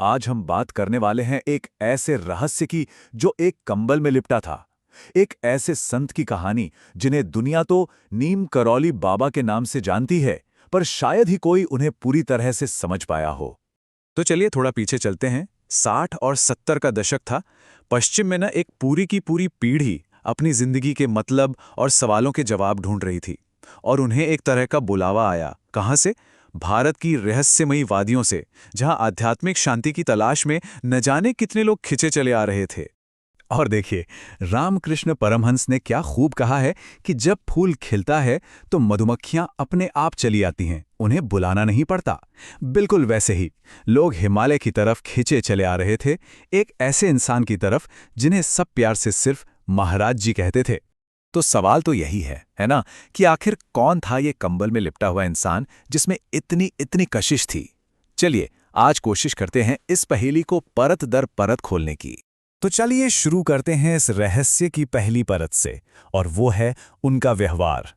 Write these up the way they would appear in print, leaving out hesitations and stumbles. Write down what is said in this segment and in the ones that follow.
आज हम बात करने वाले हैं एक ऐसे रहस्य की जो एक कंबल में लिपटा था। एक ऐसे संत की कहानी जिन्हें दुनिया तो नीम करौली बाबा के नाम से जानती है, पर शायद ही कोई उन्हें पूरी तरह से समझ पाया हो। तो चलिए थोड़ा पीछे चलते हैं। 60 और 70 का दशक था। पश्चिम में ना एक पूरी की पूरी पीढ़ी अपनी जिंदगी के मतलब और सवालों के जवाब ढूंढ रही थी। और उन्हें एक तरह का बुलावा आया। कहां से? भारत की रहस्यमयी वादियों से, जहां आध्यात्मिक शांति की तलाश में न जाने कितने लोग खिंचे चले आ रहे थे। और देखिए, रामकृष्ण परमहंस ने क्या खूब कहा है कि जब फूल खिलता है तो मधुमक्खियां अपने आप चली आती हैं, उन्हें बुलाना नहीं पड़ता। बिल्कुल वैसे ही लोग हिमालय की तरफ खिंचे चले आ रहे थे, एक ऐसे इंसान की तरफ जिन्हें सब प्यार से सिर्फ महाराज जी कहते थे। तो सवाल तो यही है ना, कि आखिर कौन था ये कंबल में लिपटा हुआ इंसान जिसमें इतनी इतनी कशिश थी। चलिए आज कोशिश करते हैं इस पहेली को परत दर परत खोलने की। तो चलिए शुरू करते हैं इस रहस्य की पहली परत से, और वो है उनका व्यवहार।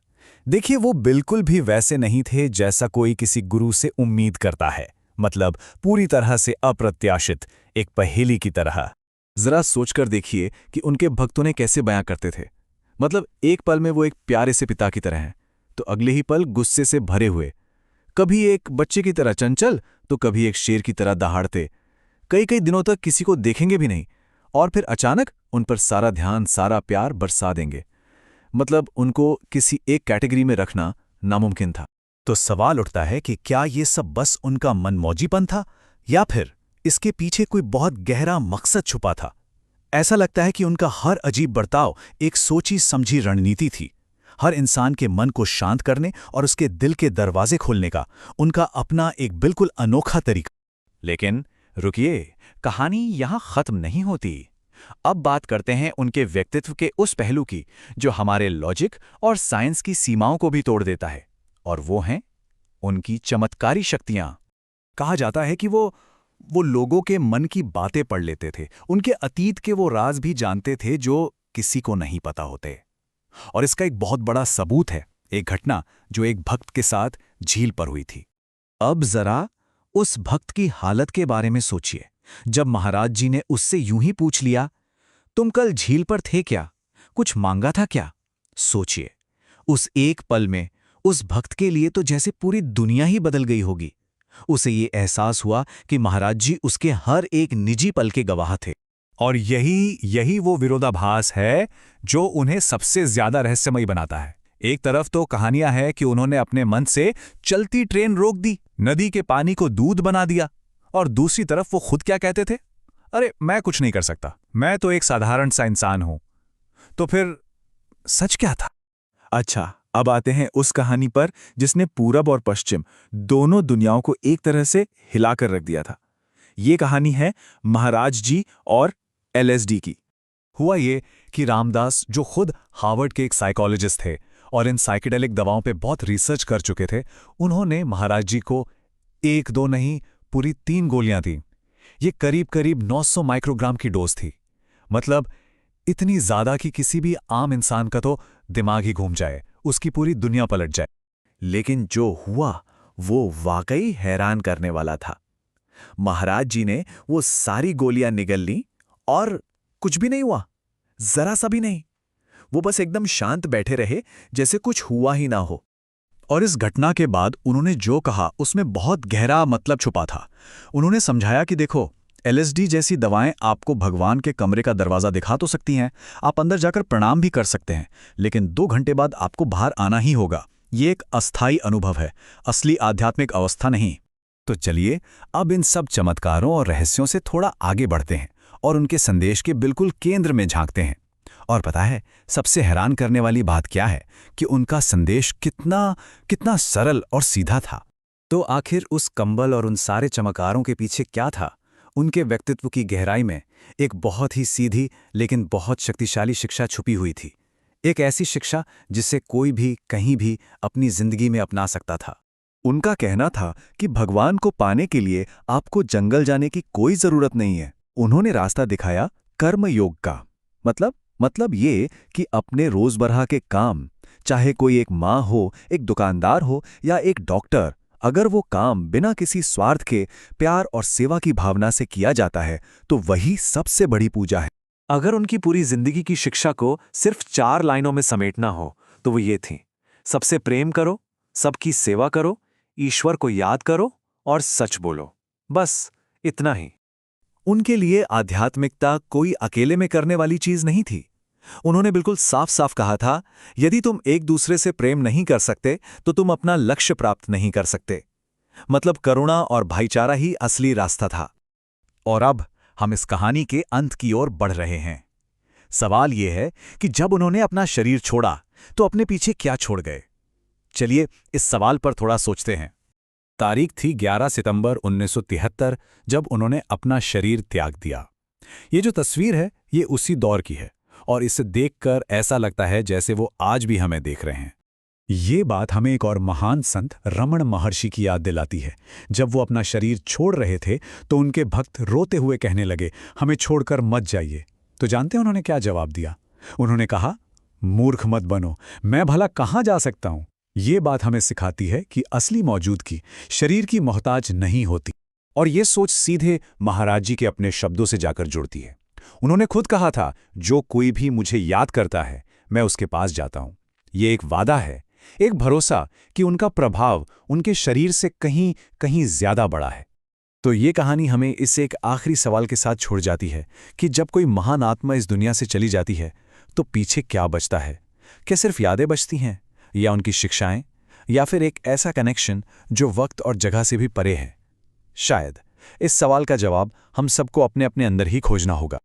देखिए, वो बिल्कुल भी वैसे नहीं थे जैसा कोई किसी गुरु से उम्मीद करता है। मतलब पूरी तरह से अप्रत्याशित, एक पहेली की तरह। जरा सोचकर देखिए कि उनके भक्तों ने कैसे बयां करते थे। मतलब एक पल में वो एक प्यारे से पिता की तरह हैं, तो अगले ही पल गुस्से से भरे हुए। कभी एक बच्चे की तरह चंचल, तो कभी एक शेर की तरह दहाड़ते। कई कई दिनों तक किसी को देखेंगे भी नहीं, और फिर अचानक उन पर सारा ध्यान, सारा प्यार बरसा देंगे। मतलब उनको किसी एक कैटेगरी में रखना नामुमकिन था। तो सवाल उठता है कि क्या ये सब बस उनका मनमौजीपन था, या फिर इसके पीछे कोई बहुत गहरा मकसद छुपा था। ऐसा लगता है कि उनका हर अजीब बर्ताव एक सोची समझी रणनीति थी। हर इंसान के मन को शांत करने और उसके दिल के दरवाजे खोलने का उनका अपना एक बिल्कुल अनोखा तरीका। लेकिन रुकिए, कहानी यहां खत्म नहीं होती। अब बात करते हैं उनके व्यक्तित्व के उस पहलू की जो हमारे लॉजिक और साइंस की सीमाओं को भी तोड़ देता है, और वो हैं उनकी चमत्कारी शक्तियां। कहा जाता है कि वो लोगों के मन की बातें पढ़ लेते थे, उनके अतीत के वो राज भी जानते थे जो किसी को नहीं पता होते। और इसका एक बहुत बड़ा सबूत है एक घटना जो एक भक्त के साथ झील पर हुई थी। अब जरा उस भक्त की हालत के बारे में सोचिए। जब महाराज जी ने उससे यूं ही पूछ लिया, तुम कल झील पर थे क्या, कुछ मांगा था क्या? सोचिए, उस एक पल में उस भक्त के लिए तो जैसे पूरी दुनिया ही बदल गई होगी। उसे ये एहसास हुआ कि महाराज जी उसके हर एक निजी पल के गवाह थे। और यही यही वो विरोधाभास है जो उन्हें सबसे ज्यादा रहस्यमयी बनाता है। एक तरफ तो कहानियां हैं कि उन्होंने अपने मन से चलती ट्रेन रोक दी, नदी के पानी को दूध बना दिया, और दूसरी तरफ वो खुद क्या कहते थे, अरे मैं कुछ नहीं कर सकता, मैं तो एक साधारण सा इंसान हूं। तो फिर सच क्या था? अच्छा, अब आते हैं उस कहानी पर जिसने पूरब और पश्चिम दोनों दुनियाओं को एक तरह से हिलाकर रख दिया था। ये कहानी है महाराज जी और एलएसडी की। हुआ ये कि रामदास, जो खुद हार्वर्ड के एक साइकोलॉजिस्ट थे और इन साइकेडेलिक दवाओं पे बहुत रिसर्च कर चुके थे, उन्होंने महाराज जी को एक दो नहीं पूरी 3 गोलियां दी। ये करीब करीब 900 माइक्रोग्राम की डोज थी। मतलब इतनी ज्यादा कि किसी भी आम इंसान का तो दिमाग ही घूम जाए, उसकी पूरी दुनिया पलट जाए। लेकिन जो हुआ वो वाकई हैरान करने वाला था। महाराज जी ने वो सारी गोलियां निगल ली और कुछ भी नहीं हुआ, जरा सा भी नहीं। वो बस एकदम शांत बैठे रहे, जैसे कुछ हुआ ही ना हो। और इस घटना के बाद उन्होंने जो कहा उसमें बहुत गहरा मतलब छुपा था। उन्होंने समझाया कि देखो, एलएसडी जैसी दवाएं आपको भगवान के कमरे का दरवाजा दिखा तो सकती हैं, आप अंदर जाकर प्रणाम भी कर सकते हैं, लेकिन 2 घंटे बाद आपको बाहर आना ही होगा। ये एक अस्थायी अनुभव है, असली आध्यात्मिक अवस्था नहीं। तो चलिए अब इन सब चमत्कारों और रहस्यों से थोड़ा आगे बढ़ते हैं और उनके संदेश के बिल्कुल केंद्र में झांकते हैं। और पता है सबसे हैरान करने वाली बात क्या है, कि उनका संदेश कितना कितना सरल और सीधा था। तो आखिर उस कंबल और उन सारे चमत्कारों के पीछे क्या था? उनके व्यक्तित्व की गहराई में एक बहुत ही सीधी लेकिन बहुत शक्तिशाली शिक्षा छुपी हुई थी। एक ऐसी शिक्षा जिसे कोई भी कहीं भी अपनी जिंदगी में अपना सकता था। उनका कहना था कि भगवान को पाने के लिए आपको जंगल जाने की कोई जरूरत नहीं है। उन्होंने रास्ता दिखाया कर्म योग का। मतलब ये कि अपने रोजमर्रा के काम, चाहे कोई एक माँ हो, एक दुकानदार हो या एक डॉक्टर, अगर वो काम बिना किसी स्वार्थ के प्यार और सेवा की भावना से किया जाता है तो वही सबसे बड़ी पूजा है। अगर उनकी पूरी जिंदगी की शिक्षा को सिर्फ 4 लाइनों में समेटना हो तो वो ये थी। सबसे प्रेम करो, सबकी सेवा करो, ईश्वर को याद करो और सच बोलो। बस इतना ही। उनके लिए आध्यात्मिकता कोई अकेले में करने वाली चीज नहीं थी। उन्होंने बिल्कुल साफ साफ कहा था, यदि तुम एक दूसरे से प्रेम नहीं कर सकते तो तुम अपना लक्ष्य प्राप्त नहीं कर सकते। मतलब करुणा और भाईचारा ही असली रास्ता था। और अब हम इस कहानी के अंत की ओर बढ़ रहे हैं। सवाल यह है कि जब उन्होंने अपना शरीर छोड़ा तो अपने पीछे क्या छोड़ गए। चलिए इस सवाल पर थोड़ा सोचते हैं। तारीख थी 11 सितंबर 1973 जब उन्होंने अपना शरीर त्याग दिया। ये जो तस्वीर है ये उसी दौर की है और इसे देखकर ऐसा लगता है जैसे वो आज भी हमें देख रहे हैं। ये बात हमें एक और महान संत रमण महर्षि की याद दिलाती है। जब वो अपना शरीर छोड़ रहे थे तो उनके भक्त रोते हुए कहने लगे, हमें छोड़कर मत जाइए। तो जानते हैं उन्होंने क्या जवाब दिया? उन्होंने कहा, मूर्ख मत बनो, मैं भला कहाँ जा सकता हूँ। ये बात हमें सिखाती है कि असली मौजूदगी शरीर की मोहताज नहीं होती। और ये सोच सीधे महाराज जी के अपने शब्दों से जाकर जुड़ती है। उन्होंने खुद कहा था, जो कोई भी मुझे याद करता है मैं उसके पास जाता हूं। ये एक वादा है, एक भरोसा कि उनका प्रभाव उनके शरीर से कहीं कहीं ज्यादा बड़ा है। तो ये कहानी हमें इस एक आखिरी सवाल के साथ छोड़ जाती है कि जब कोई महान आत्मा इस दुनिया से चली जाती है तो पीछे क्या बचता है? क्या सिर्फ यादें बचती हैं, या उनकी शिक्षाएं, या फिर एक ऐसा कनेक्शन जो वक्त और जगह से भी परे है? शायद इस सवाल का जवाब हम सबको अपने अपने अंदर ही खोजना होगा।